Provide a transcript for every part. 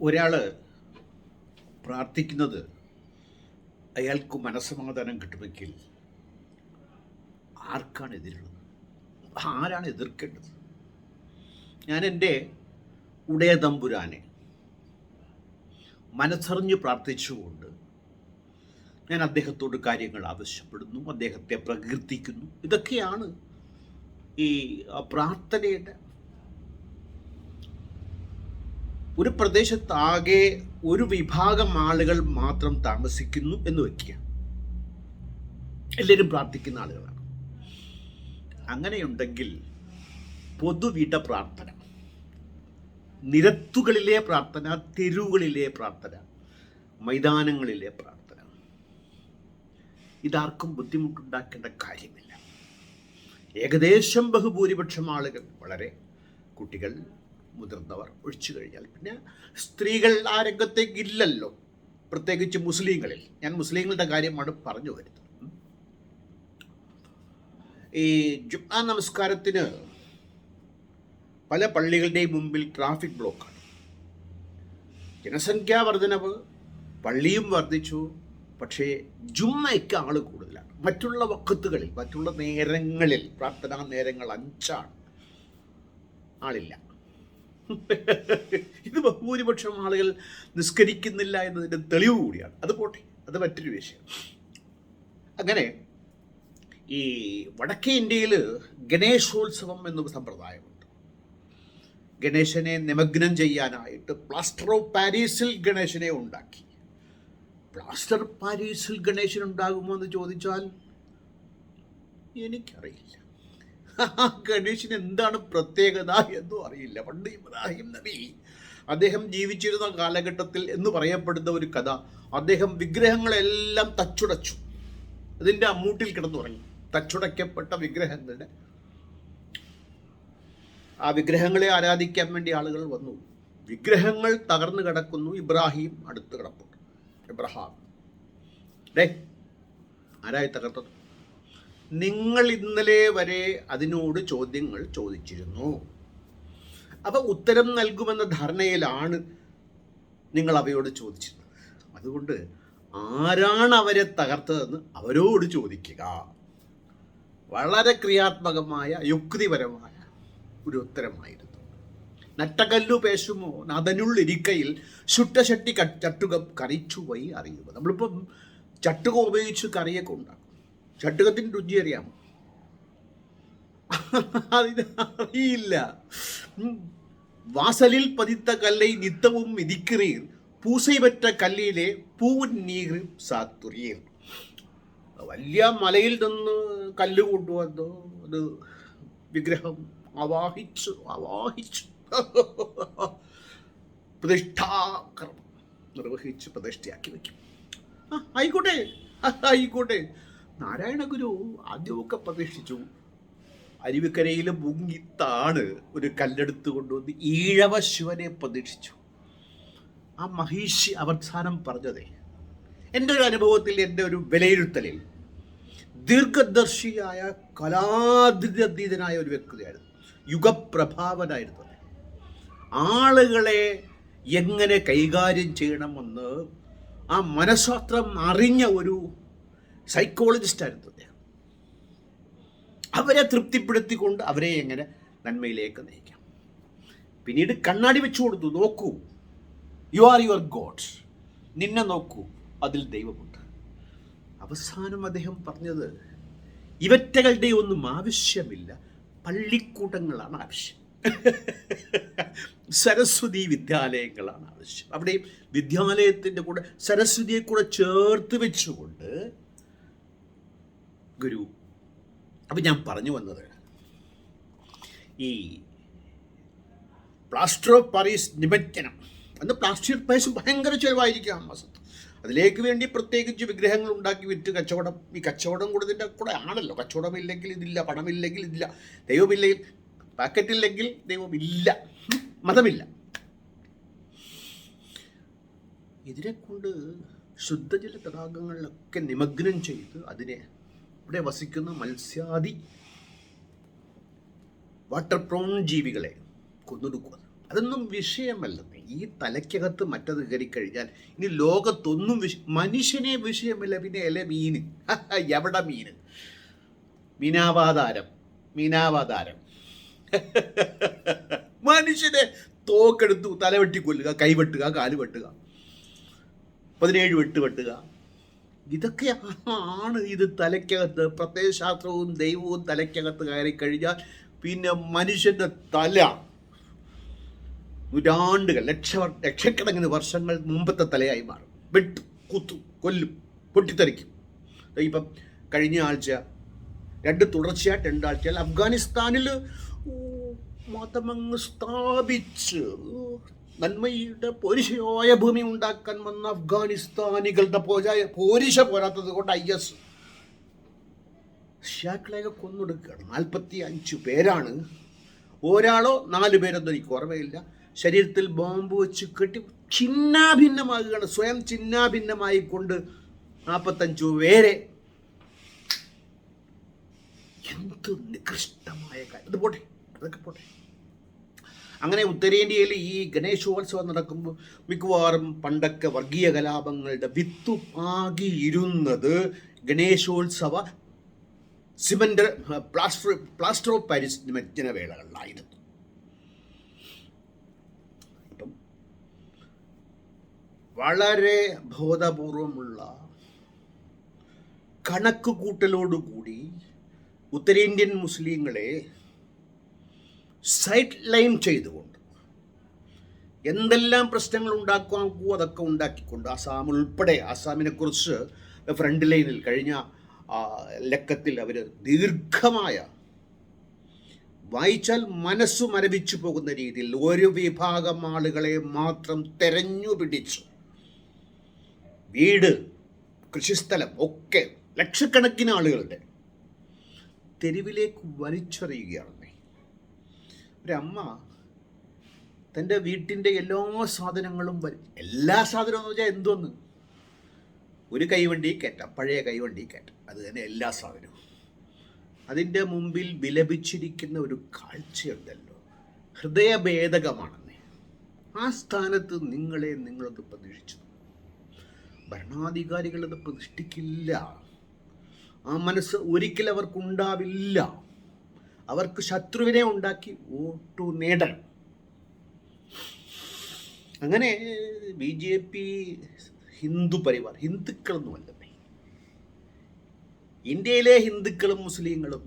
ഒരാൾ പ്രാർത്ഥിക്കുന്നത് അയാൾക്ക് മനസ്സമാധാനം കിട്ടുമെങ്കിൽ ആർക്കാണ് എതിരുള്ളത്? ആരാണ് എതിർക്കേണ്ടത്? ഞാൻ എൻ്റെ ഉടയ തമ്പുരാനെ മനസ്സറിഞ്ഞ് പ്രാർത്ഥിച്ചുകൊണ്ട് ഞാൻ അദ്ദേഹത്തോട് കാര്യങ്ങൾ ആവശ്യപ്പെടുന്നു, അദ്ദേഹത്തെ പ്രകീർത്തിക്കുന്നു. ഇതൊക്കെയാണ് ഈ പ്രാർത്ഥനയുടെ. ഒരു പ്രദേശത്താകെ ഒരു വിഭാഗം ആളുകൾ മാത്രം താമസിക്കുന്നു എന്ന് വയ്ക്കുക, എല്ലാവരും പ്രാർത്ഥിക്കുന്ന ആളുകളാണ്. അങ്ങനെയുണ്ടെങ്കിൽ പൊതുവിട പ്രാർത്ഥന, നിരത്തുകളിലെ പ്രാർത്ഥന, തെരുവുകളിലെ പ്രാർത്ഥന, മൈതാനങ്ങളിലെ പ്രാർത്ഥന, ഇതാർക്കും ബുദ്ധിമുട്ടുണ്ടാക്കേണ്ട കാര്യമില്ല. ഏകദേശം ബഹുഭൂരിപക്ഷം ആളുകൾ, വളരെ കുട്ടികൾ, മുതിർന്നവർ ഒഴിച്ചു കഴിഞ്ഞാൽ പിന്നെ സ്ത്രീകൾ ആ രംഗത്തേക്ക് ഇല്ലല്ലോ, പ്രത്യേകിച്ച് മുസ്ലിങ്ങളിൽ. ഞാൻ മുസ്ലിങ്ങളുടെ കാര്യമാണ് പറഞ്ഞു വരുന്നത്. ഈ ജുമാ നമസ്കാരത്തിന് പല പള്ളികളുടെയും മുമ്പിൽ ട്രാഫിക് ബ്ലോക്കാണ്. ജനസംഖ്യാ വർധനവ്, പള്ളിയും വർദ്ധിച്ചു, പക്ഷേ ജുമ്മയ്ക്ക് ആൾ കൂടുതലാണ്. മറ്റുള്ള വഖത്തുകളിൽ, മറ്റുള്ള നേരങ്ങളിൽ, പ്രാർത്ഥനാ നേരങ്ങൾ 5ആണ്, ആളില്ല. ഇത് ബഹുഭൂരിപക്ഷം ആളുകൾ നിസ്കരിക്കുന്നില്ല എന്നതിൻ്റെ തെളിവ് കൂടിയാണ്. അത് പോട്ടെ, അത് മറ്റൊരു വിഷയം. അങ്ങനെ ഈ വടക്കേ ഇന്ത്യയിൽ ഗണേശോത്സവം എന്നൊരു സമ്പ്രദായമുണ്ട്. ഗണേശനെ നിമഗ്നം ചെയ്യാനായിട്ട് പ്ലാസ്റ്റർ ഓഫ് പാരീസിൽ ഗണേശനെ ഉണ്ടാക്കി. പ്ലാസ്റ്റർ പാരീസിൽ ഗണേശൻ ഉണ്ടാകുമോ എന്ന് ചോദിച്ചാൽ എനിക്കറിയില്ല. ഗണേശന് എന്താണ് പ്രത്യേകത എന്നും അറിയില്ല. പണ്ട് ഇബ്രാഹിം നബി അദ്ദേഹം ജീവിച്ചിരുന്ന കാലഘട്ടത്തിൽ എന്ന് പറയപ്പെടുന്ന ഒരു കഥ, അദ്ദേഹം വിഗ്രഹങ്ങളെല്ലാം തച്ചുടച്ചു, അതിൻ്റെ അമ്മൂട്ടിൽ കിടന്നുറങ്ങി. തച്ചുടയ്ക്കപ്പെട്ട വിഗ്രഹങ്ങളുടെ, ആ വിഗ്രഹങ്ങളെ ആരാധിക്കാൻ വേണ്ടി ആളുകൾ വന്നു. വിഗ്രഹങ്ങൾ തകർന്നു കിടക്കുന്നു, ഇബ്രാഹിം അടുത്ത് കിടപ്പുണ്ട്. ഇബ്രാഹിം, ആരായി തകർത്തത്? നിങ്ങൾ ഇന്നലെ വരെ അതിനോട് ചോദ്യങ്ങൾ ചോദിച്ചിരുന്നു, അവ ഉത്തരം നൽകുമെന്ന ധാരണയിലാണ് നിങ്ങൾ അവയോട് ചോദിച്ചിരുന്നത്. അതുകൊണ്ട് ആരാണ് അവരെ തകർത്തതെന്ന് അവരോട് ചോദിക്കുക. വളരെ ക്രിയാത്മകമായ, യുക്തിപരമായ ഒരു ഉത്തരമായിരുന്നു. നട്ടകല്ലു പേശുമോ നദനുള്ളിരിക്കയിൽ ചുട്ടശട്ടി ചട്ടുകം കറിച്ചു പോയി അറിയുക. നമ്മളിപ്പം ചട്ടുകം ഉപയോഗിച്ച് കറിയൊക്കെ ഉണ്ടാക്കും. ചട്ടുകത്തിൻ്റെ രുചി അറിയാമോ? അറിയില്ല. വാസലിൽ പതിത്ത കല്லை നിത്തവും മിതിக்கிறீர், പൂസൈ പറ്റ കല്ലിലെ പൂവൻ നീർ സാത്തുറീർ. വലിയ മലയിൽ നിന്ന് കല്ല് കൊണ്ടുവന്നു അത് വിഗ്രഹം ആവാഹിച്ചു പ്രതിഷ്ഠാകർമ്മം നിർവഹിച്ച് പ്രതിഷ്ഠയാക്കി വയ്ക്കും. ആയിക്കോട്ടെ. നാരായണ ഗുരു ആദ്യമൊക്കെ പ്രതിഷ്ഠിച്ചു. അരുവിക്കരയിൽ മുങ്ങിത്താണ് ഒരു കല്ലെടുത്ത് കൊണ്ടുവന്ന് ഈഴവ ശിവനെ പ്രതിഷ്ഠിച്ചു. ആ മഹീഷി അവസാനം പറഞ്ഞതേ, എൻ്റെ ഒരു അനുഭവത്തിൽ, എൻ്റെ ഒരു വിലയിരുത്തലിൽ, ദീർഘദർശിയായ കലാതീതനായ ഒരു വ്യക്തിയായിരുന്നു, യുഗപ്രഭാവനായിരുന്നു. ആളുകളെ എങ്ങനെ കൈകാര്യം ചെയ്യണമെന്ന് ആ മനഃശാസ്ത്രം അറിഞ്ഞ ഒരു സൈക്കോളജിസ്റ്റായിരുന്നു അദ്ദേഹം. അവരെ തൃപ്തിപ്പെടുത്തിക്കൊണ്ട് അവരെ എങ്ങനെ നന്മയിലേക്ക് നയിക്കാം. പിന്നീട് കണ്ണാടി വെച്ചു കൊടുത്തു, നോക്കൂ, യു ആർ യുവർ ഗോഡ്, നിന്നെ നോക്കൂ, അതിൽ ദൈവമുണ്ട്. അവസാനം അദ്ദേഹം പറഞ്ഞത്, ഇവറ്റകളുടെ ഒന്നും ആവശ്യമില്ല, പള്ളിക്കൂടങ്ങളാണ് ആവശ്യം, സരസ്വതി വിദ്യാലയങ്ങളാണ് ആവശ്യം. അവിടെ വിദ്യാലയത്തിൻ്റെ കൂടെ സരസ്വതിയെ കൂടെ ചേർത്ത് വെച്ചുകൊണ്ട് ഗുരു. അപ്പം ഞാൻ പറഞ്ഞു വന്നത്, ഈ പ്ലാസ്റ്റർ ഓഫ് പാരീസ് നിമജ്ജനം, അന്ന് പ്ലാസ്റ്റർ പാരീസ് ഭയങ്കര ചിലവായിരിക്കാം മാസത്ത്. അതിലേക്ക് വേണ്ടി പ്രത്യേകിച്ച് വിഗ്രഹങ്ങൾ ഉണ്ടാക്കി വിറ്റ് കച്ചവടം. ഈ കച്ചവടം കൂടെ കൂടെ ആണല്ലോ. കച്ചവടമില്ലെങ്കിൽ ഇതില്ല, പണമില്ലെങ്കിൽ ഇതില്ല, ദൈവമില്ലെങ്കിൽ, പാക്കറ്റില്ലെങ്കിൽ ദൈവമില്ല, മതമില്ല. ഇതിനെ കൊണ്ട് ശുദ്ധജല തടാകങ്ങളിലൊക്കെ നിമഗ്നം ചെയ്ത് അതിനെ ഇവിടെ വസിക്കുന്ന മത്സ്യാദി വാട്ടർ പ്രോൺ ജീവികളെ കൊന്നൊടുക്കുക, അതൊന്നും വിഷയമല്ല. ഈ തലയ്ക്കകത്ത് മറ്റത് കയറിക്കഴിഞ്ഞാൽ ഇനി ലോകത്തൊന്നും മനുഷ്യനെ വിഷയമില്ല. പിന്നെ അല്ലേ മീന്, എവിടെ മീന്? മീനാവാതാരം മനുഷ്യനെ തോക്കെടുത്തു തല വെട്ടിക്കൊല്ലുക, കൈവെട്ടുക, കാല് വെട്ടുക, 17 വെട്ടുക. ഇതൊക്കെയാണ് ഇത് തലയ്ക്കകത്ത്. പ്രത്യയശാസ്ത്രവും ദൈവവും തലയ്ക്കകത്ത് കയറി കഴിഞ്ഞാൽ പിന്നെ മനുഷ്യൻ്റെ തല നൂറ്റാണ്ടുകൾ ലക്ഷക്കണക്കിന് വർഷങ്ങൾ മുമ്പത്തെ തലയായി മാറും. വെട്ടും, കുത്തും, കൊല്ലും, പൊട്ടിത്തെറിക്കും. ഇപ്പം കഴിഞ്ഞ ആഴ്ച 2 തുടർച്ചയായിട്ട് 2 ആഴ്ചയിൽ അഫ്ഗാനിസ്ഥാനിൽ മതമങ്ങ് സ്ഥാപിച്ച് നന്മയുടെ പോരിശയായ ഭൂമി ഉണ്ടാക്കാൻ വന്ന അഫ്ഗാനിസ്ഥാനികളുടെ പോരിശ പോരാത്തത് കൊണ്ട് IS ഷിയാക്കളെയൊക്കെ കൊന്നൊടുക്കുകയാണ്. 45 പേരാണ്. ഒരാളോ 4 പേരൊന്നും എനിക്ക് ഓർമ്മയില്ല. ശരീരത്തിൽ ബോംബ് വെച്ച് കെട്ടി ചിന്നാഭിന്നമാകുകയാണ്. സ്വയം ചിന്നാഭിന്നമായി കൊണ്ട് 45 പേരെ. എന്ത് നികൃഷ്ടമായ കാര്യം. അത് പോട്ടെ, അതൊക്കെ പോട്ടെ. അങ്ങനെ ഉത്തരേന്ത്യയിൽ ഈ ഗണേശോത്സവം നടക്കുമ്പോൾ മിക്കവാറും പണ്ടൊക്കെ വർഗീയ കലാപങ്ങളുടെ വിത്തു പാകിയിരുന്നത് ഗണേശോത്സവ സിമൻ്റ് പ്ലാസ്റ്റർ ഓഫ് പാരീസ് നിമജ്ജനവേളകളിലായിരുന്നു. ഇപ്പം വളരെ ബോധപൂർവമുള്ള കണക്കുകൂട്ടലോടുകൂടി ഉത്തരേന്ത്യൻ മുസ്ലിങ്ങളെ സൈഡ് ലൈൻ ചെയ്തുകൊണ്ട് എന്തെല്ലാം പ്രശ്നങ്ങൾ ഉണ്ടാക്കാമോ അതൊക്കെ ഉണ്ടാക്കിക്കൊണ്ട് ആസാം ഉൾപ്പെടെ, ആസാമിനെക്കുറിച്ച് ഫ്രണ്ട് ലൈനിൽ കഴിഞ്ഞ ലക്കത്തിൽ അവർ ദീർഘമായ, വായിച്ചാൽ മനസ്സു മരവിച്ചു പോകുന്ന രീതിയിൽ ഒരു വിഭാഗം ആളുകളെ മാത്രം തെരഞ്ഞു പിടിച്ചു വീട്, കൃഷിസ്ഥലം ഒക്കെ ലക്ഷക്കണക്കിന് ആളുകളുടെ തെരുവിലേക്ക് വലിച്ചെറിയുകയാണ്. ഒരമ്മ തൻ്റെ വീട്ടിൻ്റെ എല്ലാ സാധനങ്ങളും എല്ലാ സാധനവും എന്ന് വെച്ചാൽ എന്തോന്ന്, ഒരു കൈവണ്ടി കയറ്റാം, പഴയ കൈവണ്ടി കയറ്റാം, അത് തന്നെ എല്ലാ സാധനവും. അതിൻ്റെ മുമ്പിൽ വിലപിച്ചിരിക്കുന്ന ഒരു കാഴ്ചയുണ്ടല്ലോ, ഹൃദയഭേദകമാണെന്നേ. ആ സ്ഥാനത്ത് നിങ്ങളത് പ്രതീക്ഷിച്ചു. ഭരണാധികാരികളത് പ്രതിഷ്ഠിക്കില്ല. ആ മനസ്സ് ഒരിക്കലും അവർക്കുണ്ടാവില്ല. അവർക്ക് ശത്രുവിനെ ഉണ്ടാക്കി വോട്ടു നേടണം. അങ്ങനെ BJP ഹിന്ദു പരിവാർ, ഹിന്ദുക്കളൊന്നുമല്ലേ. ഇന്ത്യയിലെ ഹിന്ദുക്കളും മുസ്ലിങ്ങളും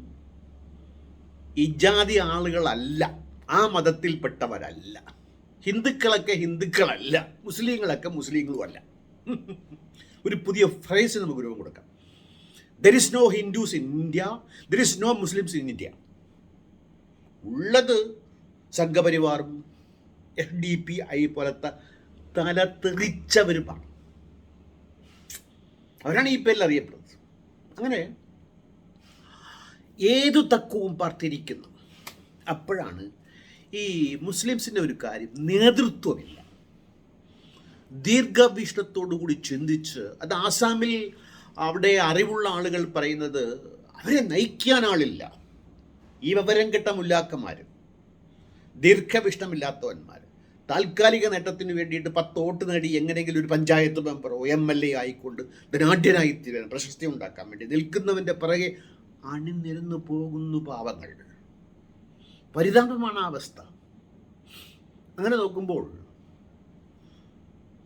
ഇജാതി ആളുകളല്ല, ആ മതത്തിൽപ്പെട്ടവരല്ല. ഹിന്ദുക്കളൊക്കെ ഹിന്ദുക്കളല്ല, മുസ്ലിങ്ങളൊക്കെ മുസ്ലിങ്ങളുമല്ല. ഒരു പുതിയ ഫ്രേസ് നമുക്ക് രൂപം കൊടുക്കാം. There is no Hindus in India, there is no Muslims in India. ഉള്ളത് സംഘപരിവാറും FDPI പോലത്തെ തല തെറിച്ചവരുമാണ്. അവരാണ് ഈ പേരിൽ അറിയപ്പെടുന്നത്. അങ്ങനെ ഏതു തക്കവും പാർത്തിരിക്കുന്നു. അപ്പോഴാണ് ഈ മുസ്ലിംസിൻ്റെ ഒരു കാര്യം, നേതൃത്വമില്ല. ദീർഘവീക്ഷണത്തോടു കൂടി ചിന്തിച്ച്, അത് ആസാമിൽ അവിടെ അറിവുള്ള ആളുകൾ പറയുന്നത് അവരെ നയിക്കാൻ ആളില്ല. ഈ വിവരം കെട്ട മുല്ലാക്കന്മാർ, ദീർഘവിഷ്ടമില്ലാത്തവന്മാർ, താൽക്കാലിക നേട്ടത്തിന് വേണ്ടിയിട്ട് 10 വോട്ട് നേടി എങ്ങനെയെങ്കിലും ഒരു പഞ്ചായത്ത് മെമ്പറോ MLA ആയിക്കൊണ്ട് ധനാഢ്യനായി തീരാൻ, പ്രശസ്തി ഉണ്ടാക്കാൻ വേണ്ടി നിൽക്കുന്നവൻ്റെ പിറകെ അണിനിരന്നു പോകുന്നു പാവങ്ങൾ. പരിതാപമാണ് ആ അവസ്ഥ. അങ്ങനെ നോക്കുമ്പോൾ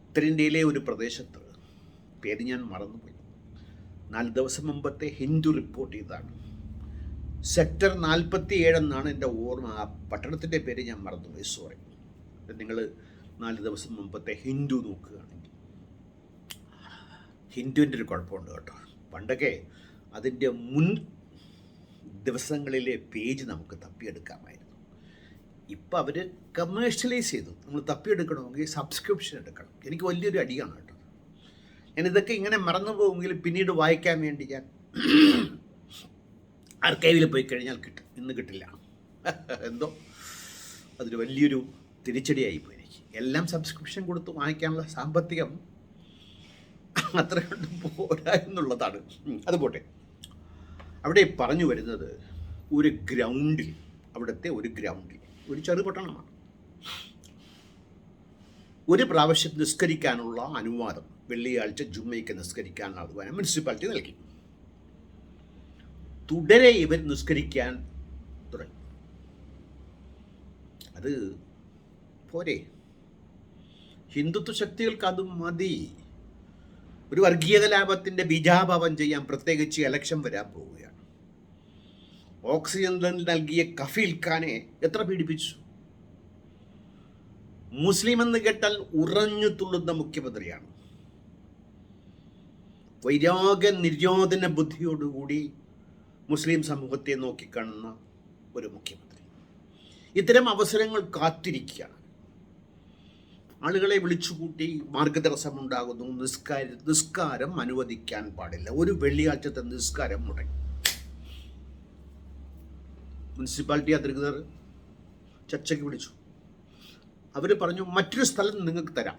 ഉത്തരേന്ത്യയിലെ ഒരു പ്രദേശത്ത്, പേര് ഞാൻ മറന്നുപോയി, 4 ദിവസം മുമ്പത്തെ ഹിന്ദു റിപ്പോർട്ട് ചെയ്തതാണ്. സെക്ടർ 47 എന്നാണ് എൻ്റെ ഓർമ്മ. ആ പട്ടണത്തിൻ്റെ പേര് ഞാൻ മറന്നുപോയി, സോറി. നിങ്ങൾ 4 ദിവസം മുമ്പത്തെ ഹിന്ദു നോക്കുകയാണെങ്കിൽ, ഹിന്ദുവിൻ്റെ ഒരു കുഴപ്പമുണ്ട് കേട്ടോ. പണ്ടൊക്കെ അതിൻ്റെ മുൻ ദിവസങ്ങളിലെ പേജ് നമുക്ക് തപ്പിയെടുക്കാമായിരുന്നു. ഇപ്പം അവർ കമേഴ്ഷ്യലൈസ് ചെയ്തു. നമ്മൾ തപ്പിയെടുക്കണമെങ്കിൽ സബ്സ്ക്രിപ്ഷൻ എടുക്കണം. എനിക്ക് വലിയൊരു അടിയാണ് കേട്ടോ. ഞാനിതൊക്കെ ഇങ്ങനെ മറന്നു പോകുമെങ്കിൽ പിന്നീട് വായിക്കാൻ വേണ്ടി ഞാൻ ആർക്കൈവിൽ പോയി കഴിഞ്ഞാൽ കിട്ടും. ഇന്ന് കിട്ടില്ല. എന്തോ അതൊരു വലിയൊരു തിരിച്ചടിയായിപ്പോയി എനിക്ക്. എല്ലാം സബ്സ്ക്രിപ്ഷൻ കൊടുത്ത് വാങ്ങിക്കാനുള്ള സാമ്പത്തികം അത്ര കണ്ട് പോരാ എന്നുള്ളതാണ്. അത് പോട്ടെ. അവിടെ പറഞ്ഞു വരുന്നത് ഒരു ഗ്രൗണ്ടിൽ, അവിടുത്തെ ഒരു ഗ്രൗണ്ടിൽ, ഒരു ചെറുപട്ടണമാണ്. ഒരു പ്രാവശ്യം നിസ്കരിക്കാനുള്ള അനുവാദം വെള്ളിയാഴ്ച ജുമ്മയ്ക്ക് നിസ്കരിക്കാനുള്ള അനുവാദം മുനിസിപ്പാലിറ്റി നൽകി. തുടരെ ഇവർ നിസ്കരിക്കാൻ തുടങ്ങി. അത് പോരെ, ഹിന്ദുത്വ ശക്തികൾക്ക് അത് മതി. ഒരു വർഗീയ കലാപത്തിൻ്റെ ബീജാഭാവം ചെയ്യാൻ പ്രത്യേകിച്ച് ഇലക്ഷൻ വരാൻ പോവുകയാണ്. ഓക്സിജൻ നൽകിയ കഫീൽ ഖാനെ എത്ര പീഡിപ്പിച്ചു. മുസ്ലിം എന്ന് കേട്ടാൽ ഉറഞ്ഞു തുള്ളുന്ന മുഖ്യമന്ത്രിയാണ്. വൈരാഗ്യ നിര്യാതന ബുദ്ധിയോടുകൂടി മുസ്ലിം സമൂഹത്തെ നോക്കിക്കാണുന്ന ഒരു മുഖ്യമന്ത്രി. ഇത്തരം അവസരങ്ങൾ കാത്തിരിക്കുകയാണ്. ആളുകളെ വിളിച്ചുകൂട്ടി മാർഗതടസ്സമുണ്ടാകുന്നു. നിസ്കാരം അനുവദിക്കാൻ പാടില്ല. ഒരു വെള്ളിയാഴ്ചത്തെ നിസ്കാരം മുടങ്ങി. മുനിസിപ്പാലിറ്റി അധികൃതർ ചർച്ചയ്ക്ക് വിളിച്ചു. അവർ പറഞ്ഞു, മറ്റൊരു സ്ഥലം നിങ്ങൾക്ക് തരാം.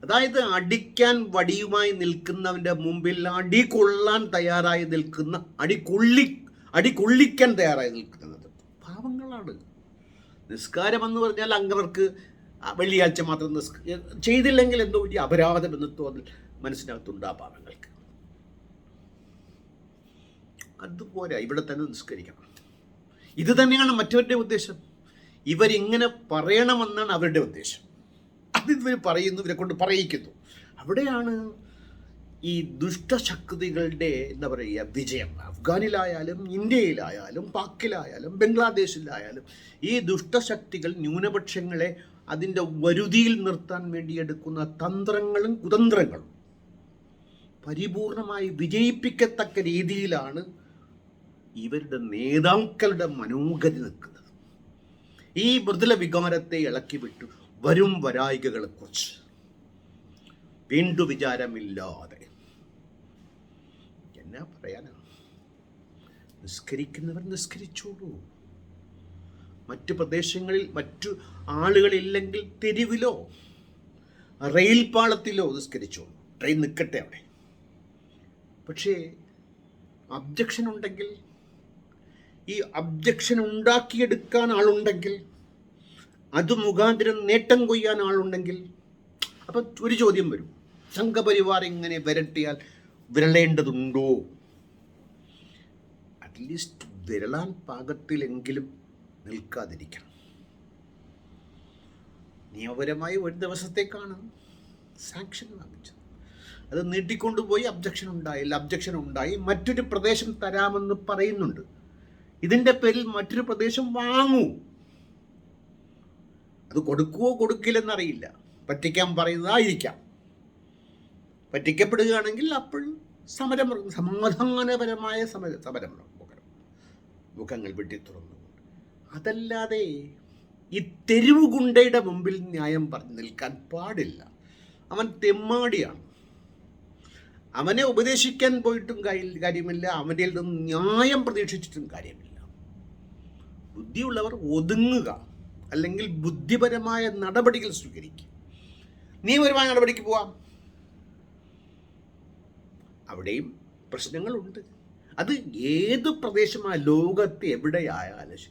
അതായത് അടിക്കാൻ വടിയുമായി നിൽക്കുന്നവൻ്റെ മുമ്പിൽ അടി കൊള്ളാൻ തയ്യാറായി നിൽക്കുന്ന, അടി കൊള്ളിക്കാൻ തയ്യാറായി നിൽക്കുന്നത് പാവങ്ങളാണ്. നിസ്കാരം എന്ന് പറഞ്ഞാൽ അങ്ങവർക്ക് വെള്ളിയാഴ്ച മാത്രം ചെയ്തില്ലെങ്കിൽ എന്തോ വലിയ അപരാധം എന്ന് തോന്നൽ മനസ്സിനകത്തുണ്ട് ആ പാവങ്ങൾക്ക്. അതുപോലെ ഇവിടെ തന്നെ നിസ്കരിക്കണം. ഇത് തന്നെയാണ് മറ്റവരുടെ ഉദ്ദേശം. ഇവരിങ്ങനെ പറയണമെന്നാണ് അവരുടെ ഉദ്ദേശം. അതിവർ പറയുന്നു, ഇവരെ കൊണ്ട് പറയിക്കുന്നു. അവിടെയാണ് ഈ ദുഷ്ടശക്തികളുടെ എന്താ പറയുക വിജയം. അഫ്ഗാനിലായാലും ഇന്ത്യയിലായാലും പാക്കിലായാലും ബംഗ്ലാദേശിലായാലും ഈ ദുഷ്ടശക്തികൾ ന്യൂനപക്ഷങ്ങളെ അതിൻ്റെ വരുതിയിൽ നിർത്താൻ വേണ്ടി എടുക്കുന്ന തന്ത്രങ്ങളും കുതന്ത്രങ്ങളും പരിപൂർണമായി വിജയിപ്പിക്കത്തക്ക രീതിയിലാണ് ഇവരുടെ നേതാക്കളുടെ മനോഗതി നിൽക്കുന്നത്. ഈ മൃദുല വികാരത്തെ ഇളക്കി വിട്ടു വരും വരായികകളെക്കുറിച്ച് വീണ്ടു വിചാരമില്ലാതെ എന്നാ പറയാനാ? നിസ്കരിക്കുന്നവർ നിസ്കരിച്ചോളൂ. മറ്റു പ്രദേശങ്ങളിൽ മറ്റു ആളുകളില്ലെങ്കിൽ തെരുവിലോ റെയിൽ പാളത്തിലോ നിസ്കരിച്ചോളൂ. ട്രെയിൻ നിൽക്കട്ടെ അവിടെ. പക്ഷേ അബ്ജക്ഷൻ ഉണ്ടെങ്കിൽ, ഈ അബ്ജക്ഷൻ ഉണ്ടാക്കിയെടുക്കാൻ ആളുണ്ടെങ്കിൽ, അത് മുഖാന്തരം നേട്ടം കൊയ്യാൻ ആളുണ്ടെങ്കിൽ, അപ്പം ഒരു ചോദ്യം വരും, സംഘപരിവാർ ഇങ്ങനെ വിരട്ടിയാൽ വിരളേണ്ടതുണ്ടോ? അറ്റ്ലീസ്റ്റ് വിരളാൻ പാകത്തിലെങ്കിലും നിൽക്കാതിരിക്കണം. നിയമപരമായി ഒരു ദിവസത്തേക്കാണ് സാങ്ഷൻ വാങ്ങിച്ചത്. അത് നീട്ടിക്കൊണ്ടുപോയി അബ്ജക്ഷൻ ഉണ്ടായി മറ്റൊരു പ്രദേശം തരാമെന്ന് പറയുന്നുണ്ട്. ഇതിൻ്റെ പേരിൽ മറ്റൊരു പ്രദേശം വാങ്ങൂ. അത് കൊടുക്കുവോ കൊടുക്കില്ലെന്നറിയില്ല. പറ്റിക്കാൻ പറയുന്നതായിരിക്കാം. പറ്റിക്കപ്പെടുകയാണെങ്കിൽ അപ്പോൾ സമാധാനപരമായ സമരം മുഖങ്ങൾ വെട്ടി തുറന്നു. അതല്ലാതെ ഈ തെരുവ് ഗുണ്ടയുടെ മുമ്പിൽ ന്യായം പറഞ്ഞു നിൽക്കാൻ പാടില്ല. അവൻ തെമ്മാടിയാണ്. അവനെ ഉപദേശിക്കാൻ പോയിട്ടും കാര്യമില്ല, അവൻ്റെ നിന്ന് ന്യായം പ്രതീക്ഷിച്ചിട്ടും കാര്യമില്ല. ബുദ്ധിയുള്ളവർ ഒതുങ്ങുക, അല്ലെങ്കിൽ ബുദ്ധിപരമായ നടപടികൾ സ്വീകരിക്കുക. നിയമപരമായ നടപടിക്ക് പോവാം. അവിടെയും പ്രശ്നങ്ങളുണ്ട്. അത് ഏത് പ്രദേശമായ ലോകത്ത് എവിടെയായാലും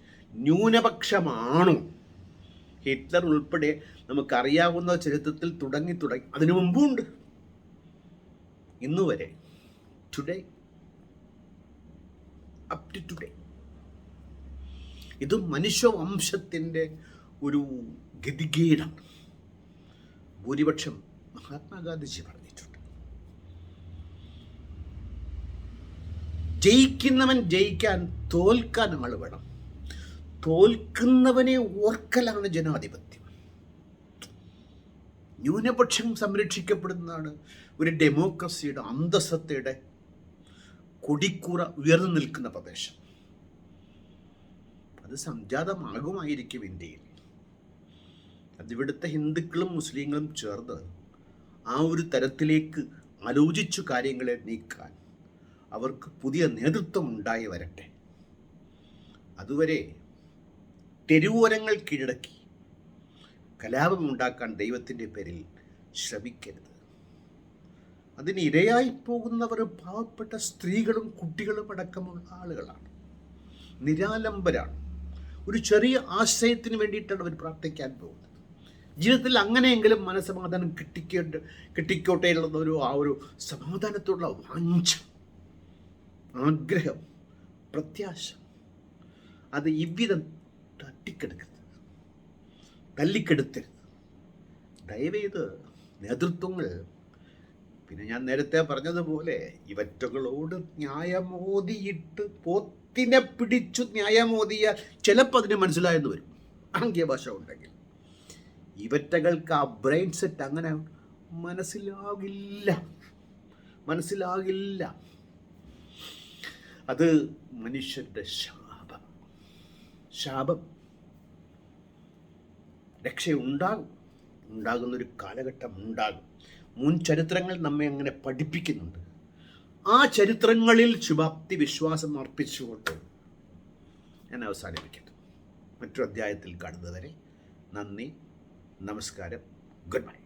ന്യൂനപക്ഷമാണോ? ഹിറ്റ്ലർ ഉൾപ്പെടെ നമുക്കറിയാവുന്ന ചരിത്രത്തിൽ തുടങ്ങി അതിനു മുമ്പുണ്ട്. ഇന്നുവരെ ടുഡേ അപ് ടു ടുഡേ ഇത് മനുഷ്യവംശത്തിൻ്റെ ഒരു ഗതികേടാണ്. ഭൂരിപക്ഷം മഹാത്മാഗാന്ധിജി പറഞ്ഞിട്ടുണ്ട്. ജയിക്കുന്നവൻ ജയിക്കാൻ തോൽക്കാൻ ആൾ വേണം. തോൽക്കുന്നവനെ ഓർക്കലാണ് ജനാധിപത്യം. ന്യൂനപക്ഷം സംരക്ഷിക്കപ്പെടുന്നതാണ് ഒരു ഡെമോക്രസിയുടെ അന്തസ്സത്തയുടെ കൊടിക്കൂറ ഉയർന്നു നിൽക്കുന്ന പ്രദേശം. അത് സംജാതമാകുമായിരിക്കും ഇന്ത്യയിൽ. അതിവിടുത്തെ ഹിന്ദുക്കളും മുസ്ലിങ്ങളും ചേർന്ന് ആ ഒരു തരത്തിലേക്ക് ആലോചിച്ചു കാര്യങ്ങളെ നീക്കാൻ അവർക്ക് പുതിയ നേതൃത്വം ഉണ്ടായി വരട്ടെ. അതുവരെ തെരുവോരങ്ങൾ കീഴടക്കി കലാപമുണ്ടാക്കാൻ ദൈവത്തിൻ്റെ പേരിൽ ശ്രമിക്കരുത്. അതിന് ഇരയായി പോകുന്നവർ പാവപ്പെട്ട സ്ത്രീകളും കുട്ടികളും അടക്കമുള്ള ആളുകളാണ്. നിരാലംബരാണ്. ഒരു ചെറിയ ആശ്രയത്തിന് വേണ്ടിയിട്ടാണ് അവർ പ്രാർത്ഥിക്കാൻ പോകുന്നത്. ജീവിതത്തിൽ അങ്ങനെയെങ്കിലും മനസ്സമാധാനം കിട്ടിക്കോട്ടെ എന്നുള്ള ഒരു സമാധാനത്തോടുള്ള വാഞ്ച, ആഗ്രഹം, പ്രത്യാശ, അത് ഇவ்விதം തല്ലിക്കെടുത്തരുത്. ദയവേത് നേതൃത്വങ്ങൾ, പിന്നെ ഞാൻ നേരത്തെ പറഞ്ഞതുപോലെ ഇവറ്റകളോട് ന്യായമോദിയിട്ട് പോത്തിനെ പിടിച്ചു ന്യായമോദിയാൽ ചിലപ്പോൾ അതിന് മനസ്സിലായെന്ന് വരും, ആംഗ്യഭാഷ ഉണ്ടെങ്കിൽ. ഇവറ്റകൾക്ക് ആ ബ്രെയിൻ സെറ്റ് അങ്ങനെ മനസ്സിലാകില്ല. അത് മനുഷ്യരുടെ ശാപം. ഉണ്ടാകുന്നൊരു കാലഘട്ടം ഉണ്ടാകും. മുൻ ചരിത്രങ്ങൾ നമ്മെ അങ്ങനെ പഠിപ്പിക്കുന്നുണ്ട്. ആ ചരിത്രങ്ങളിൽ ശുഭാപ്തി വിശ്വാസം അർപ്പിച്ചുകൊണ്ട് ഞാൻ അവസാനിപ്പിക്കട്ടെ. മറ്റൊരു അധ്യായത്തിൽ കാണുന്നതുവരെ നന്ദി, നമസ്കാരം, ഗുഡ് ബൈ.